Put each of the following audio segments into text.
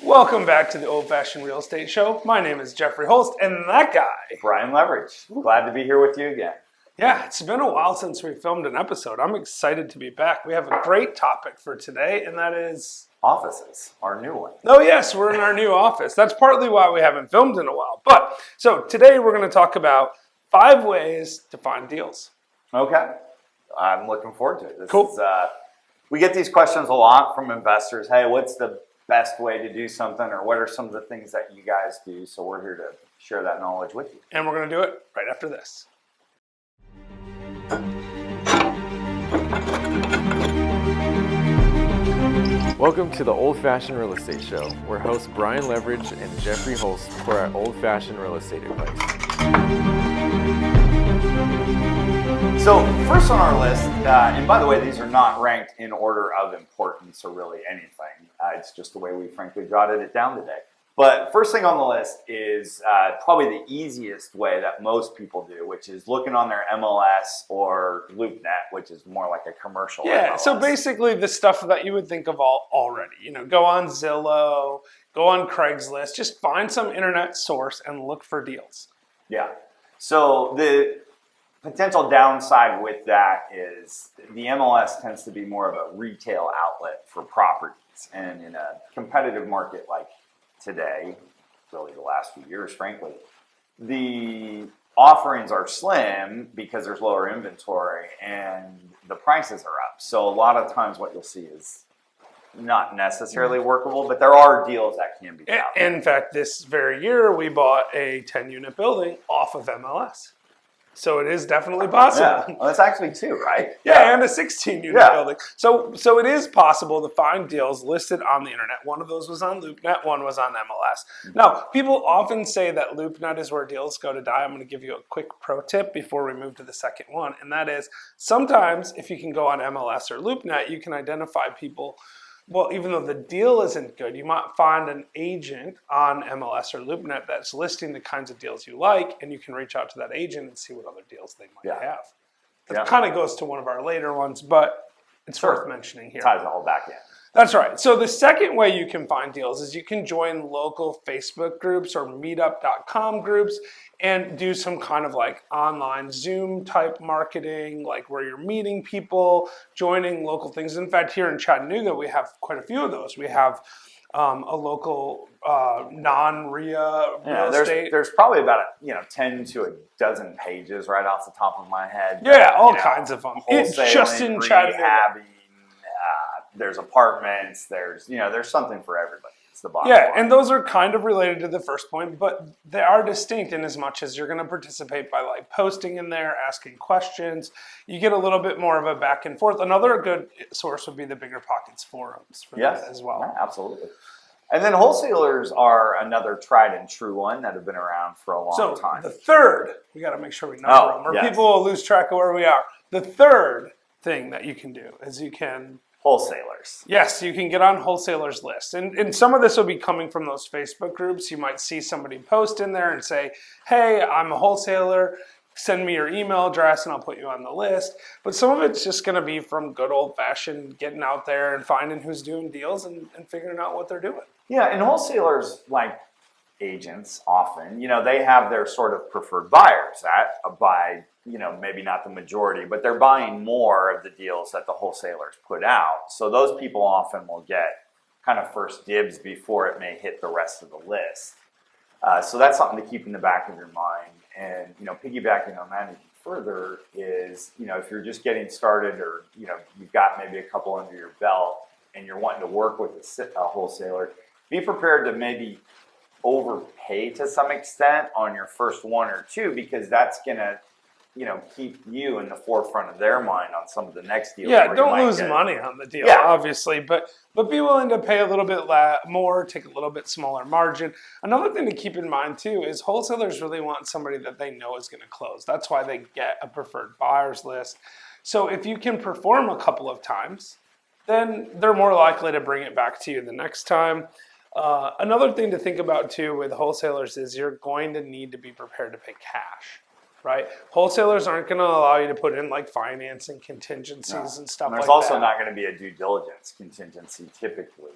Welcome back to the Old Fashioned Real Estate Show. My name is Jeffrey Holst, and that guy, Brian Leverage. Glad to be here with you again. Yeah, it's been a while since we filmed an episode. I'm excited to be back. We have a great topic for today, and that is... offices, our new one. Oh yes, we're in our new office. That's partly why we haven't filmed in a while. So today we're going to talk about 5 ways to find deals. Okay. I'm looking forward to it. Cool. We get these questions a lot from investors. Hey, what's the best way to do something, or what are some of the things that you guys do? So we're here to share that knowledge with you. And we're going to do it right after this. Welcome to the Old Fashioned Real Estate Show, where hosts Brian Leverage and Jeffrey Holst pour out old-fashioned real estate advice. So first on our list, and by the way, these are not ranked in order of importance or really anything. It's just the way we frankly jotted it down today. But first thing on the list is probably the easiest way that most people do, which is looking on their MLS or LoopNet, which is more like a commercial MLS. So basically the stuff that you would think of already. Go on Zillow, go on Craigslist, just find some internet source and look for deals. Yeah. So the potential downside with that is the MLS tends to be more of a retail outlet for properties. And in a competitive market like today, really the last few years, frankly, the offerings are slim because there's lower inventory and the prices are up. So a lot of times what you'll see is not necessarily workable, but there are deals that can be found. In fact, this very year, we bought a 10-unit building off of MLS. So it is definitely possible. Yeah. Well, that's actually 2, right? Yeah, and a 16-unit building. So it is possible to find deals listed on the internet. One of those was on LoopNet, one was on MLS. Now, people often say that LoopNet is where deals go to die. I'm going to give you a quick pro tip before we move to the second one, and that is sometimes if you can go on MLS or LoopNet, you can identify people. Well, even though the deal isn't good, you might find an agent on MLS or LoopNet that's listing the kinds of deals you like, and you can reach out to that agent and see what other deals they might have. That kind of goes to one of our later ones, but it's worth mentioning here. Ties it all back in. That's right. So the second way you can find deals is you can join local Facebook groups or meetup.com groups and do some kind of like online Zoom type marketing, like where you're meeting people, joining local things. In fact, here in Chattanooga, we have quite a few of those. We have a local non-RIA real estate. There's probably about 10 to a dozen pages right off the top of my head. Yeah, all kinds of them. Wholesaling, just in Chattanooga. rehabbing, there's apartments, there's something for everybody. It's the bottom line. And those are kind of related to the first point, but they are distinct in as much as you're going to participate by like posting in there, asking questions. You get a little bit more of a back and forth. Another good source would be the Bigger Pockets forums for that as well. Yeah, absolutely. And then wholesalers are another tried and true one that have been around for a long time. The third, we got to make sure we number them, or people will lose track of where we are. The third thing that you can do is you can... wholesalers. Yes, you can get on wholesalers lists. And some of this will be coming from those Facebook groups. You might see somebody post in there and say, hey, I'm a wholesaler. Send me your email address and I'll put you on the list. But some of it's just going to be from good old-fashioned getting out there and finding who's doing deals and figuring out what they're doing. Yeah, and wholesalers, like agents often, they have their sort of preferred buyers that buy, maybe not the majority, but they're buying more of the deals that the wholesalers put out. So those people often will get kind of first dibs before it may hit the rest of the list. So that's something to keep in the back of your mind. And, piggybacking on that even further is, if you're just getting started or, you've got maybe a couple under your belt and you're wanting to work with a wholesaler, be prepared to maybe overpay to some extent on your first 1 or 2, because that's going to, keep you in the forefront of their mind on some of the next deals. Yeah, don't lose money on the deal, obviously, but be willing to pay a little bit more, take a little bit smaller margin. Another thing to keep in mind too is wholesalers really want somebody that they know is going to close. That's why they get a preferred buyers list. So if you can perform a couple of times, then they're more likely to bring it back to you the next time. Another thing to think about too with wholesalers is you're going to need to be prepared to pay cash right? Wholesalers aren't going to allow you to put in like financing contingencies and stuff like that. There's also not going to be a due diligence contingency typically.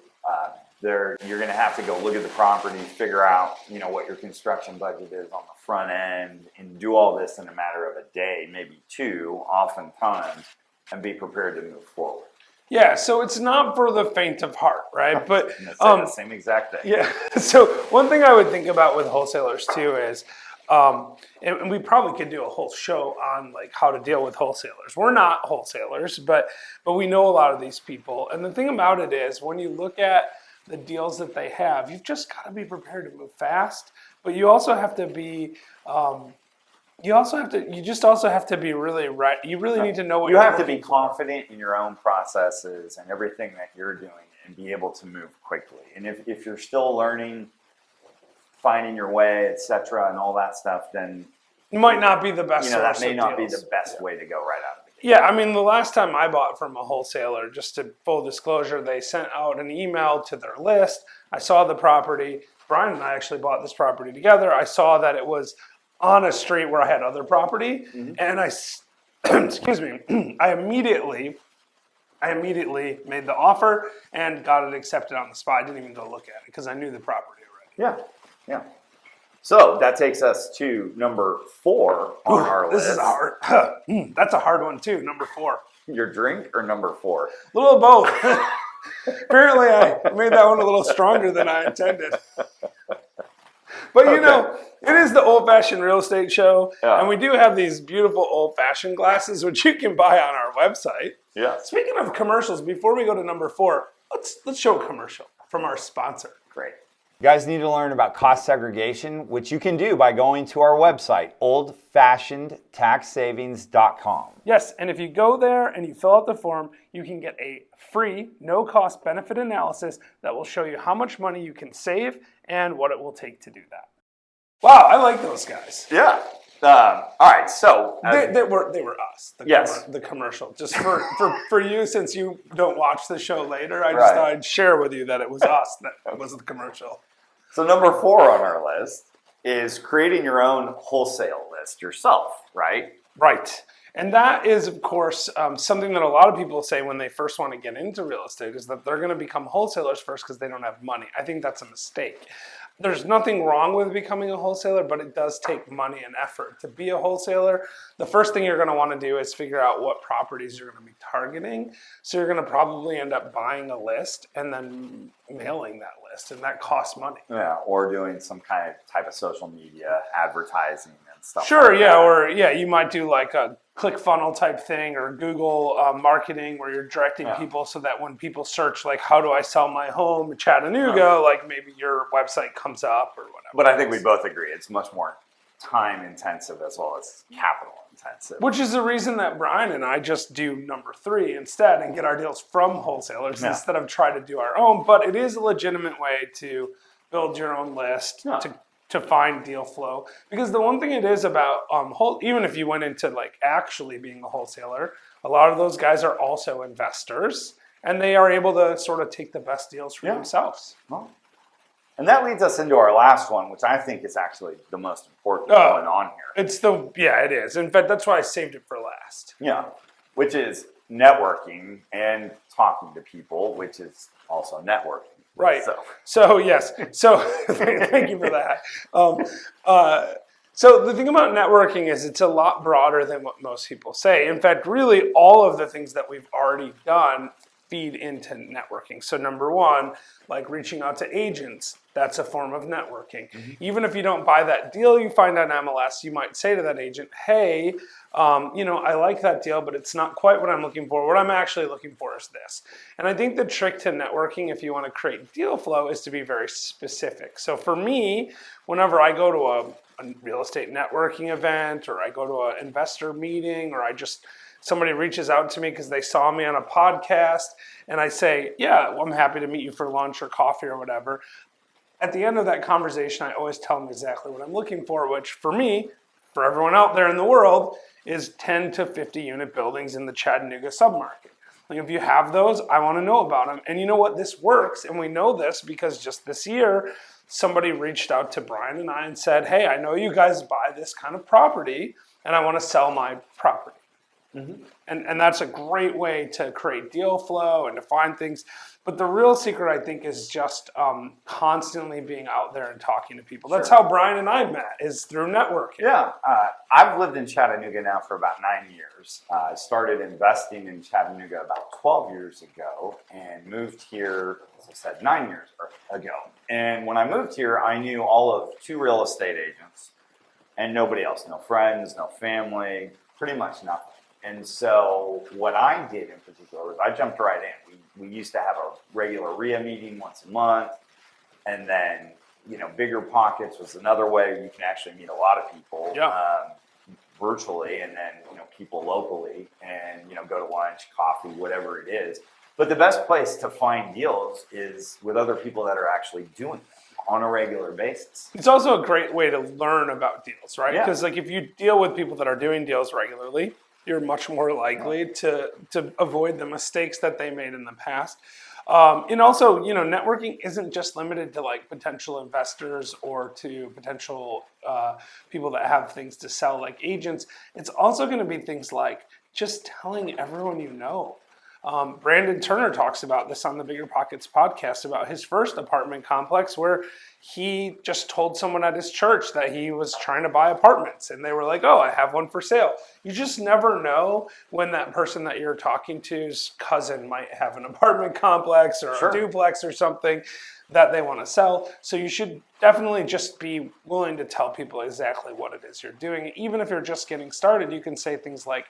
You're going to have to go look at the property, figure out, what your construction budget is on the front end, and do all this in a matter of a day, maybe two, oftentimes, and be prepared to move forward. Yeah, so it's not for the faint of heart, right? But the same exact thing. Yeah. So one thing I would think about with wholesalers too is, and we probably could do a whole show on like how to deal with wholesalers. We're not wholesalers, but we know a lot of these people. And the thing about it is, when you look at the deals that they have, you've just got to be prepared to move fast. But you also have to be, you just also have to be really right. You really need to know what you you're have to be looking for. confident in your own processes and everything that you're doing, and be able to move quickly. And if you're still learning, finding your way, etc., and all that stuff, then It might not be the best. that source may of not be deals. the best way to go right out of the gate. Yeah, I mean, the last time I bought from a wholesaler, just to full disclosure, they sent out an email to their list. I saw the property. Brian and I actually bought this property together. I saw that it was on a street where I had other property, and I, excuse me, I immediately made the offer and got it accepted on the spot. I didn't even go look at it because I knew the property already. Yeah. So that takes us to number 4 on our list. This is hard. That's a hard one too. Number 4. Your drink or number 4? A little of both. Apparently, I made that one a little stronger than I intended. But it is the old-fashioned real estate show, and we do have these beautiful old-fashioned glasses, which you can buy on our website. Yeah. Speaking of commercials, before we go to number 4, let's show a commercial from our sponsor. Great. You guys need to learn about cost segregation, which you can do by going to our website, oldfashionedtaxsavings.com. Yes, and if you go there and you fill out the form, you can get a free, no-cost benefit analysis that will show you how much money you can save and what it will take to do that. Wow, I like those guys. Yeah. All right. So They were us. Yes. The commercial. Just for you, since you don't watch the show later, I just Right. thought I'd share with you that it was us that was the commercial. So number 4 on our list is creating your own wholesale list yourself, right? Right. And that is, of course, something that a lot of people say when they first want to get into real estate is that they're going to become wholesalers first because they don't have money. I think that's a mistake. There's nothing wrong with becoming a wholesaler, but it does take money and effort to be a wholesaler. The first thing you're going to want to do is figure out what properties you're going to be targeting. So you're going to probably end up buying a list and then mailing that list, and that costs money. Yeah. Or doing some type of social media advertising and stuff. Sure, like yeah, that. or you might do like a ClickFunnels type thing or Google marketing where you're directing people so that when people search like how do I sell my home in Chattanooga, like maybe your website comes up or whatever. But I think we both agree it's much more time intensive as well as capital intensive. Which is the reason that Brian and I just do number 3 instead and get our deals from wholesalers instead of try to do our own. But it is a legitimate way to build your own list, to find deal flow. Because the one thing it is about, even if you went into like actually being a wholesaler, a lot of those guys are also investors and they are able to sort of take the best deals for themselves. Well, and that leads us into our last one, which I think is actually the most important one on here. It is. In fact, that's why I saved it for last. Yeah, which is networking and talking to people, which is also networking. Right. So yes. So thank you for that. So the thing about networking is it's a lot broader than what most people say. In fact, really all of the things that we've already done feed into networking. So number 1, like reaching out to agents, that's a form of networking. Even if you don't buy that deal you find on MLS, you might say to that agent, hey, I like that deal, but it's not quite what I'm looking for. What I'm actually looking for is this. And I think the trick to networking, if you want to create deal flow, is to be very specific. So for me, whenever I go to a real estate networking event, or I go to an investor meeting, or somebody reaches out to me because they saw me on a podcast, and I say, yeah, well, I'm happy to meet you for lunch or coffee or whatever. At the end of that conversation, I always tell them exactly what I'm looking for, which for me, for everyone out there in the world, is 10 to 50 unit buildings in the Chattanooga submarket. Like if you have those, I want to know about them. And you know what? This works, and we know this because just this year, somebody reached out to Brian and I and said, hey, I know you guys buy this kind of property. and I want to sell my property. And that's a great way to create deal flow and to find things. But the real secret, I think, is just constantly being out there and talking to people. That's how Brian and I met, is through networking. Yeah, I've lived in Chattanooga now for about 9 years. I started investing in Chattanooga about 12 years ago and moved here, as I said, 9 years ago. And when I moved here, I knew all of 2 real estate agents and nobody else. No friends, no family, pretty much nothing. And so what I did in particular was I jumped right in. We used to have a regular RIA meeting once a month. And then, Bigger Pockets was another way you can actually meet a lot of people virtually, and then, people locally, and, go to lunch, coffee, whatever it is. But the best place to find deals is with other people that are actually doing them on a regular basis. It's also a great way to learn about deals, right? Yeah. Because if you deal with people that are doing deals regularly, you're much more likely to avoid the mistakes that they made in the past. And also, networking isn't just limited to potential investors or to potential people that have things to sell like agents. It's also going to be things like just telling everyone you know. Brandon Turner talks about this on the Bigger Pockets podcast about his first apartment complex, where he just told someone at his church that he was trying to buy apartments, and they were like, "Oh, I have one for sale." You just never know when that person that you're talking to's cousin might have an apartment complex or a duplex or something that they want to sell. So you should definitely just be willing to tell people exactly what it is you're doing. Even if you're just getting started, you can say things like,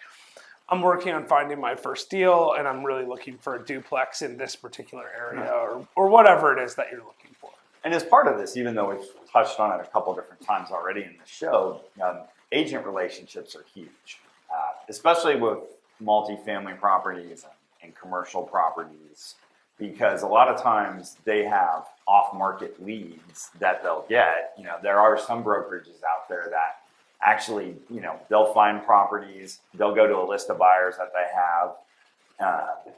"I'm working on finding my first deal, and I'm really looking for a duplex in this particular area," or whatever it is that you're looking for. And as part of this, even though we've touched on it a couple different times already in the show, agent relationships are huge, especially with multifamily properties and commercial properties, because a lot of times they have off-market leads that they'll get. There are some brokerages out there that actually, they'll find properties, they'll go to a list of buyers that they have,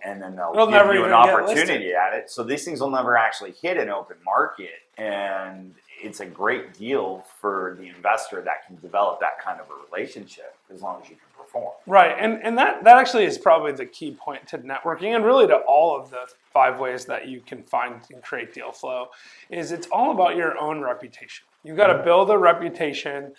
and then they'll give never you an even get opportunity at it. So these things will never actually hit an open market, and it's a great deal for the investor that can develop that kind of a relationship as long as you can perform. Right, and that actually is probably the key point to networking, and really to all of the 5 ways that you can find and create deal flow, is it's all about your own reputation. You've got to build a reputation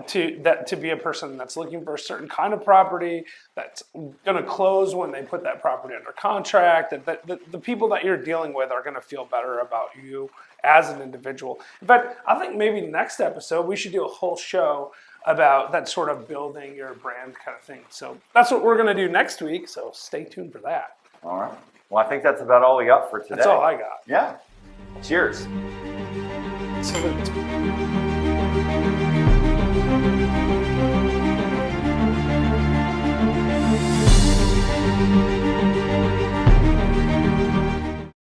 to be a person that's looking for a certain kind of property, that's going to close when they put that property under contract, that the people that you're dealing with are going to feel better about you as an individual. In fact, I think maybe next episode we should do a whole show about that sort of building your brand kind of thing. So that's what we're going to do next week, so stay tuned for that. All right. Well, I think that's about all we got for today. That's all I got. Yeah. Cheers. So